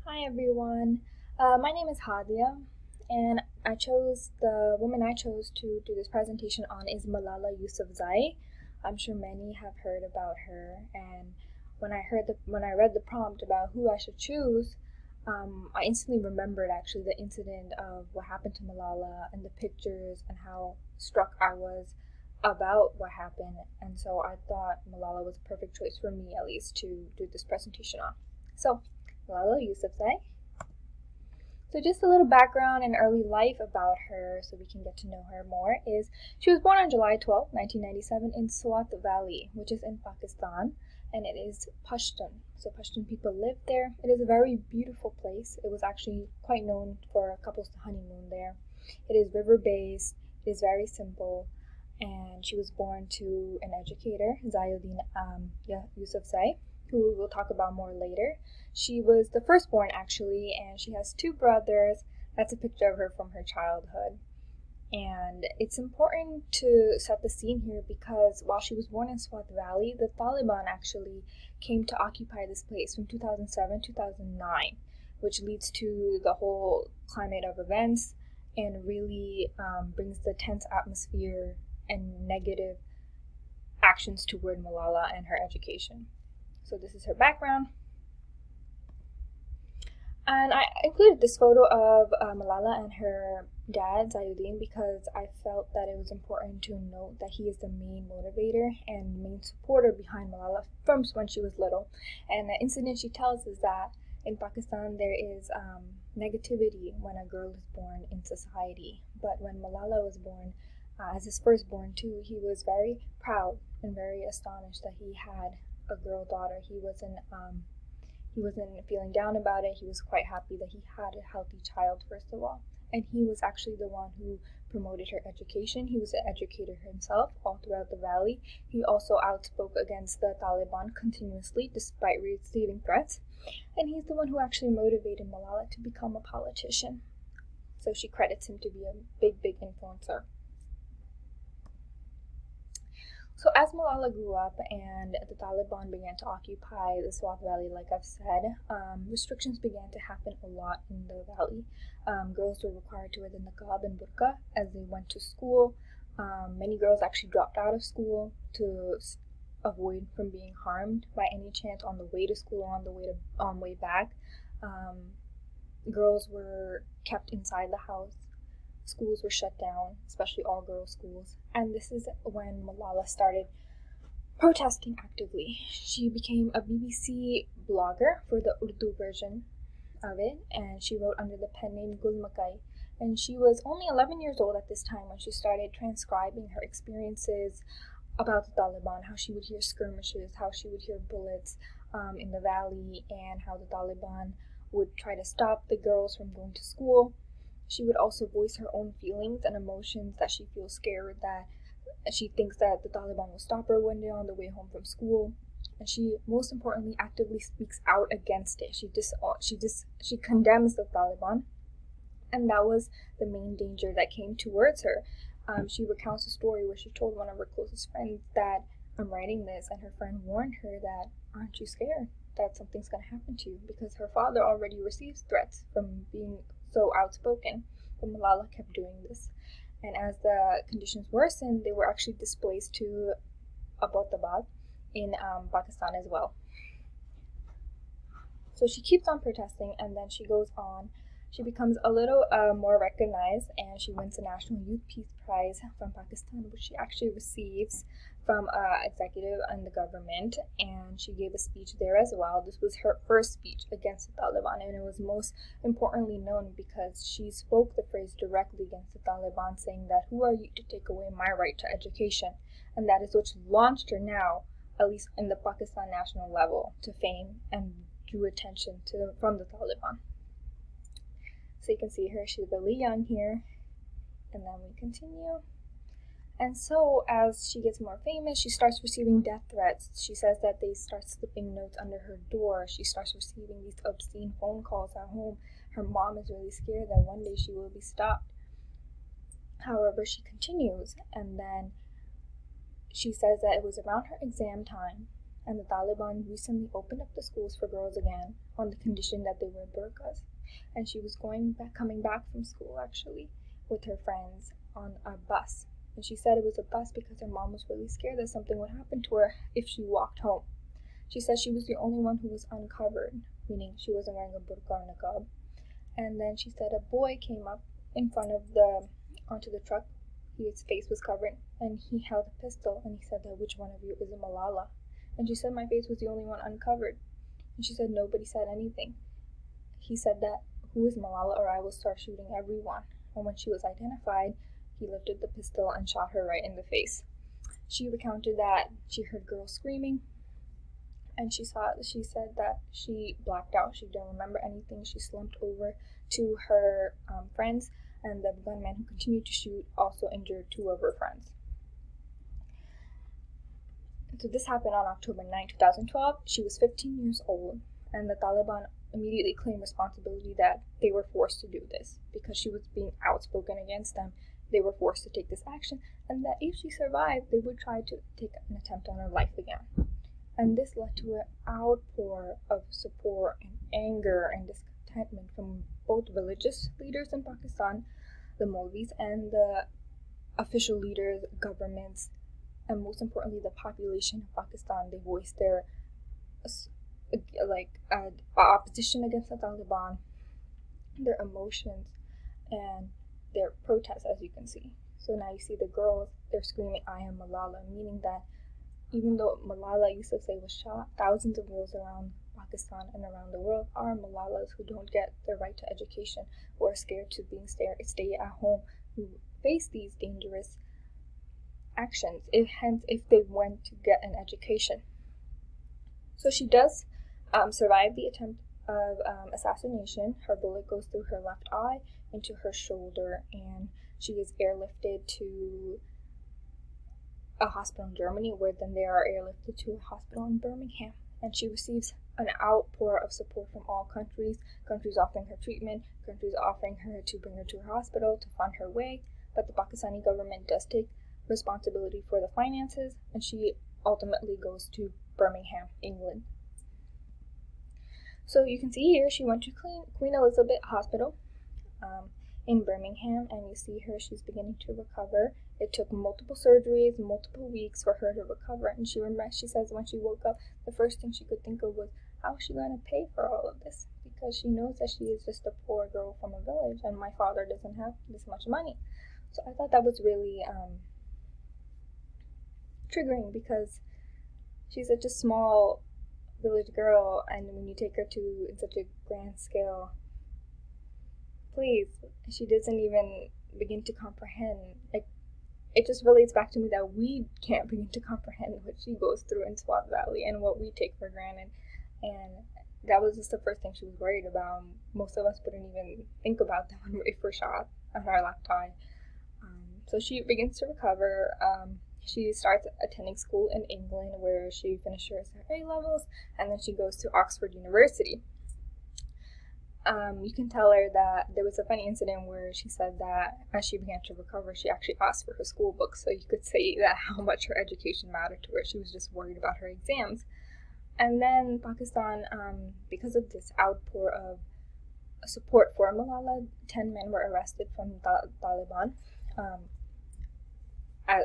Hi everyone. My name is Hadia, and the woman I chose to do this presentation on is Malala Yousafzai. I'm sure many have heard about her, and when I read the prompt about who I should choose, I instantly remembered actually the incident of what happened to Malala and the pictures and how struck I was about what happened, and so I thought Malala was a perfect choice for me at least to do this presentation on. So Malala Yousafzai. So just a little background and early life about her so we can get to know her more is she was born on July 12, 1997 in Swat Valley, which is in Pakistan, and it is Pashtun. So Pashtun people live there. It is a very beautiful place. It was actually quite known for couples to honeymoon there. It is river-based, it is very simple, and she was born to an educator, Zayuddin Yousafzai, who we'll talk about more later. She was the firstborn, actually, and she has two brothers. That's a picture of her from her childhood. And it's important to set the scene here because while she was born in Swat Valley, the Taliban actually came to occupy this place from 2007 2009, which leads to the whole climate of events and really brings the tense atmosphere and negative actions toward Malala and her education. So this is her background. And I included this photo of Malala and her dad, Zayuddin, because I felt that it was important to note that he is the main motivator and main supporter behind Malala from when she was little. And the incident she tells is that in Pakistan there is negativity when a girl is born in society. But when Malala was born, as his firstborn too, he was very proud and very astonished that he had a girl daughter. He wasn't feeling down about it. He was quite happy that he had a healthy child, first of all. And he was actually the one who promoted her education. He was an educator himself all throughout the valley. He also outspoke against the Taliban continuously, despite receiving threats. And he's the one who actually motivated Malala to become a politician. So she credits him to be a big influencer. So as Malala grew up and the Taliban began to occupy the Swat Valley, like I've said, restrictions began to happen a lot in the valley. Girls were required to wear the niqab and burqa as they went to school. Many girls actually dropped out of school to avoid from being harmed by any chance on the way to school or on the way back. Girls were kept inside the house. Schools were shut down, especially all girls schools. And this is when Malala started protesting actively. She became a BBC blogger for the Urdu version of it, and she wrote under the pen name Gul Makai. And she was only 11 years old at this time when she started transcribing her experiences about the Taliban, how she would hear skirmishes, how she would hear bullets in the valley, and how the Taliban would try to stop the girls from going to school. She would also voice her own feelings and emotions, that she feels scared, that she thinks that the Taliban will stop her one day on the way home from school. And she, most importantly, actively speaks out against it. She condemns the Taliban, and that was the main danger that came towards her. She recounts a story where she told one of her closest friends that I'm writing this, and her friend warned her that, aren't you scared that something's going to happen to you? Because her father already receives threats from being so outspoken, but Malala kept doing this. And as the conditions worsened, they were actually displaced to Abbottabad in Pakistan as well. So she keeps on protesting, and then she goes on. She becomes a little more recognized, and she wins the National Youth Peace Prize from Pakistan, which she actually receives from an executive in the government, and she gave a speech there as well. This was her first speech against the Taliban, and it was most importantly known because she spoke the phrase directly against the Taliban, saying that, who are you to take away my right to education? And that is what launched her now, at least in the Pakistan national level, to fame and drew attention from the Taliban. So you can see her, she's really young here. And then we continue. And so as she gets more famous, she starts receiving death threats. She says that they start slipping notes under her door. She starts receiving these obscene phone calls at home. Her mom is really scared that one day she will be stopped. However, she continues, and then she says that it was around her exam time, and the Taliban recently opened up the schools for girls again on the condition that they wear burqas. And she was coming back from school actually with her friends on a bus. And she said it was a bus because her mom was really scared that something would happen to her if she walked home. She said she was the only one who was uncovered, meaning she wasn't wearing a burqa or niqab. And then she said a boy came up in front of onto the truck. His face was covered, and he held a pistol, and he said that, "Which one of you is a Malala?" And she said my face was the only one uncovered. And she said nobody said anything. He said that, "Who is Malala, or I will start shooting everyone." And when she was identified, he lifted the pistol and shot her right in the face. She recounted that she heard girls screaming, and she said that she blacked out. She didn't remember anything. She slumped over to her friends, and the gunman who continued to shoot also injured two of her friends. So this happened on October 9, 2012. She was 15 years old, and the Taliban immediately claimed responsibility that they were forced to do this because she was being outspoken against them. They were forced to take this action, and that if she survived, they would try to take an attempt on her life again. And this led to an outpour of support and anger and discontentment from both religious leaders in Pakistan, the Maulvis, and the official leaders, governments, and most importantly, the population of Pakistan. They voiced their opposition against the Taliban, their emotions, and their protests, as you can see. So now you see the girls, they're screaming, "I am Malala," meaning that even though Malala Yousafzai was shot, thousands of girls around Pakistan and around the world are Malalas who don't get their right to education, who are scared to stay at home, who face these dangerous actions if they went to get an education. So she does survive the attempt of assassination. Her bullet goes through her left eye into her shoulder, and she is airlifted to a hospital in Germany, where then they are airlifted to a hospital in Birmingham. And she receives an outpour of support from all countries offering her treatment, countries offering her to bring her to her hospital, to fund her way. But the Pakistani government does take responsibility for the finances, and she ultimately goes to Birmingham, England. So you can see here she went to Queen Elizabeth Hospital in Birmingham, and you see her, she's beginning to recover. It took multiple surgeries, multiple weeks for her to recover, and she says when she woke up, the first thing she could think of was, how is she going to pay for all of this? Because she knows that she is just a poor girl from a village, and my father doesn't have this much money. So I thought that was really triggering, because she's such a small village girl, and when you take her to such a grand scale place, she doesn't even begin to comprehend. It just relates back to me that we can't begin to comprehend what she goes through in Swat Valley and what we take for granted. And that was just the first thing she was worried about. Most of us wouldn't even think about that when we first shot on our left eye. So she begins to recover. She starts attending school in England, where she finishes her A levels, and then she goes to Oxford University. You can tell her that there was a funny incident where she said that as she began to recover, she actually asked for her school books. So you could say that how much her education mattered to her. She was just worried about her exams. And then Pakistan, because of this outpour of support for Malala, 10 men were arrested from the Taliban,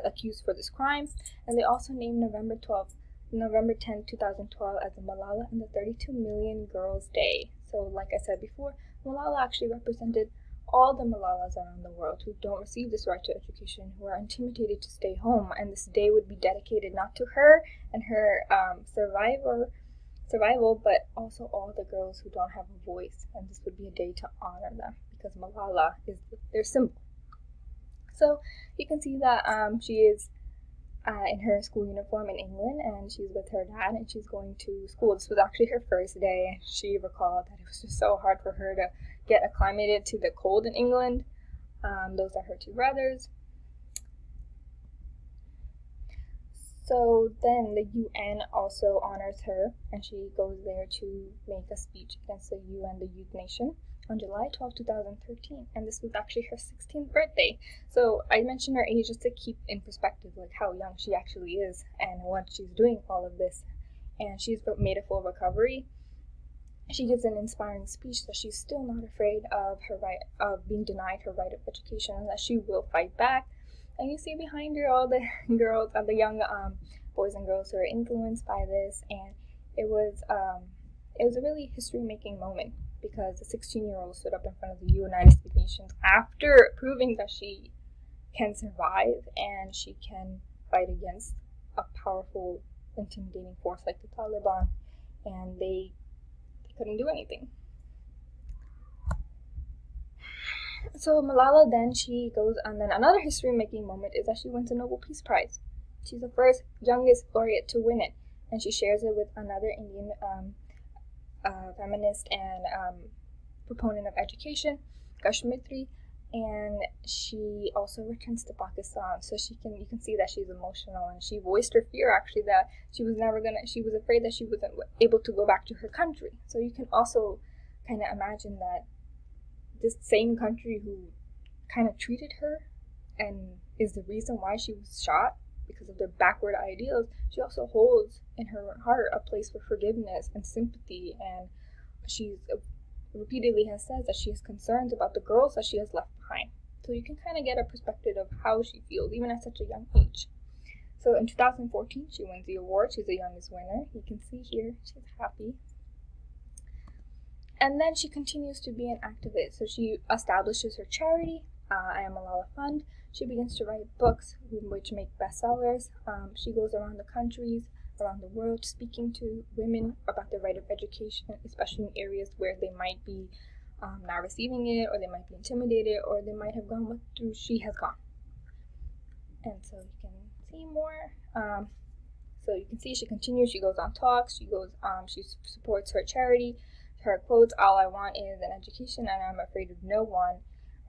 accused for this crime. And they also named November 10, 2012 as the Malala and the 32 Million Girls Day. So like I said before, Malala actually represented all the Malalas around the world who don't receive this right to education, who are intimidated to stay home, and this day would be dedicated not to her and her survival, but also all the girls who don't have a voice, and this would be a day to honor them because Malala is their symbol. So you can see that she is in her school uniform in England, and she's with her dad, and she's going to school. This was actually her first day, and she recalled that it was just so hard for her to get acclimated to the cold in England. Those are her two brothers. So then the UN also honors her, and she goes there to make a speech against the UN, the youth nation, on July 12, 2013, and this was actually her 16th birthday. So I mentioned her age just to keep in perspective like how young she actually is and what she's doing all of this. and she's made a full recovery. She gives an inspiring speech that she's still not afraid of her right of being denied her right of education, and that she will fight back. And you see behind her all the girls, the young boys and girls who are influenced by this, and it was a really history-making moment, because a 16-year-old stood up in front of the United States nations after proving that she can survive and she can fight against a powerful, intimidating force like the Taliban, and they couldn't do anything. So Malala then she goes, and then another history-making moment is that she wins the Nobel Peace Prize. She's the first youngest laureate to win it, and she shares it with another Indian feminist and proponent of education, Kashmitri, and she also returns to Pakistan. So you can see that she's emotional, and she voiced her fear actually that she was afraid that she wasn't able to go back to her country. So you can also kind of imagine that this same country who kind of treated her and is the reason why she was shot because of their backward ideals, she also holds in her heart a place for forgiveness and sympathy, and she's repeatedly has said that she has concerns about the girls that she has left behind. So you can kind of get a perspective of how she feels, even at such a young age. So in 2014, she wins the award. She's the youngest winner. You can see here, she's happy. And then she continues to be an activist. So she establishes her charity, I Am Malala Fund. She begins to write books which make bestsellers. She goes around the countries, around the world, speaking to women about their right of education, especially in areas where they might be not receiving it, or they might be intimidated, or they might have gone through she has gone. And so you can see more. So you can see she continues. She goes on talks. She supports her charity. Her quotes, "All I want is an education, and I'm afraid of no one."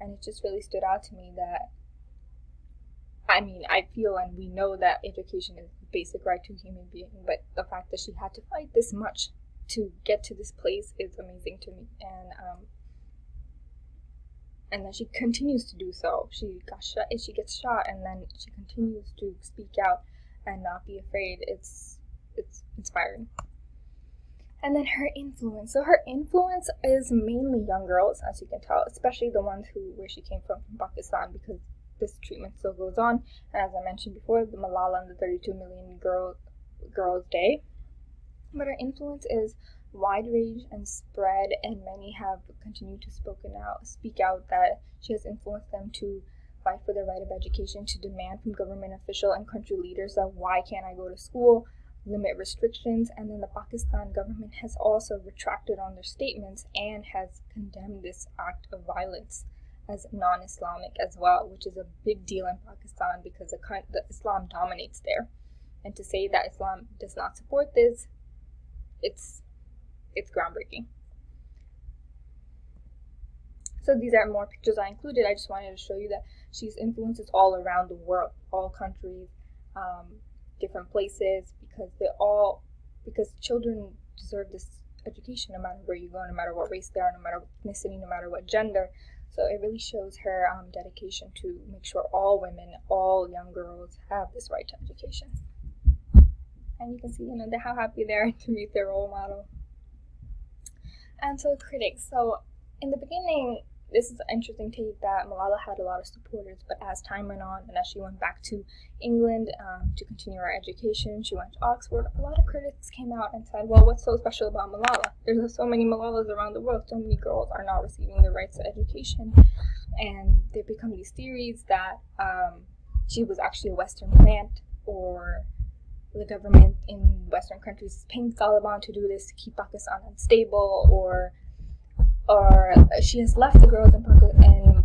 And it just really stood out to me that, I feel and we know that education is a basic right to a human being, but the fact that she had to fight this much to get to this place is amazing to me. And then she continues to do so. She gets shot, and then she continues to speak out and not be afraid. It's inspiring. And then her influence. So her influence is mainly young girls, as you can tell, especially the ones where she came from Pakistan, because this treatment still goes on. And as I mentioned before, the Malala and the 32 million girls day. But her influence is wide range and spread, and many have continued to speak out that she has influenced them to fight for the right of education, to demand from government official and country leaders that why can't I go to school, limit restrictions. And then the Pakistan government has also retracted on their statements and has condemned this act of violence as non-Islamic as well, which is a big deal in Pakistan because the Islam dominates there. And to say that Islam does not support this, it's groundbreaking. So these are more pictures I included. I just wanted to show you that she's influences all around the world, all countries, different places, because children deserve this education no matter where you go, no matter what race they are, no matter what ethnicity, no matter what gender. So it really shows her dedication to make sure all women, all young girls have this right to education. And you can see, how happy they are to meet their role model. And so critics. So in the beginning, this is an interesting take that Malala had a lot of supporters, but as time went on and as she went back to England to continue her education, she went to Oxford, a lot of critics came out and said, well, what's so special about Malala? There's so many Malalas around the world, so many girls are not receiving the rights to education. And there become these theories that she was actually a Western plant, or the government in Western countries is paying Taliban to do this to keep Pakistan unstable, or she has left the girls in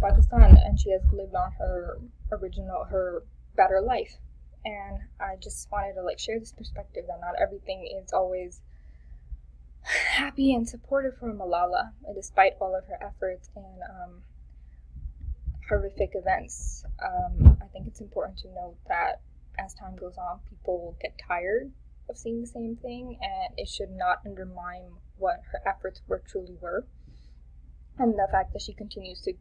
Pakistan and she has lived on her better life. And I just wanted to share this perspective that not everything is always happy and supportive for Malala, despite all of her efforts and horrific events. I think it's important to note that as time goes on, people will get tired of seeing the same thing, and it should not undermine what her efforts truly were. And the fact that she continues to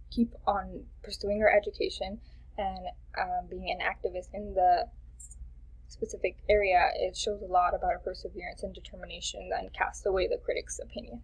keep on pursuing her education and being an activist in the specific area, it shows a lot about her perseverance and determination and casts away the critics' opinion.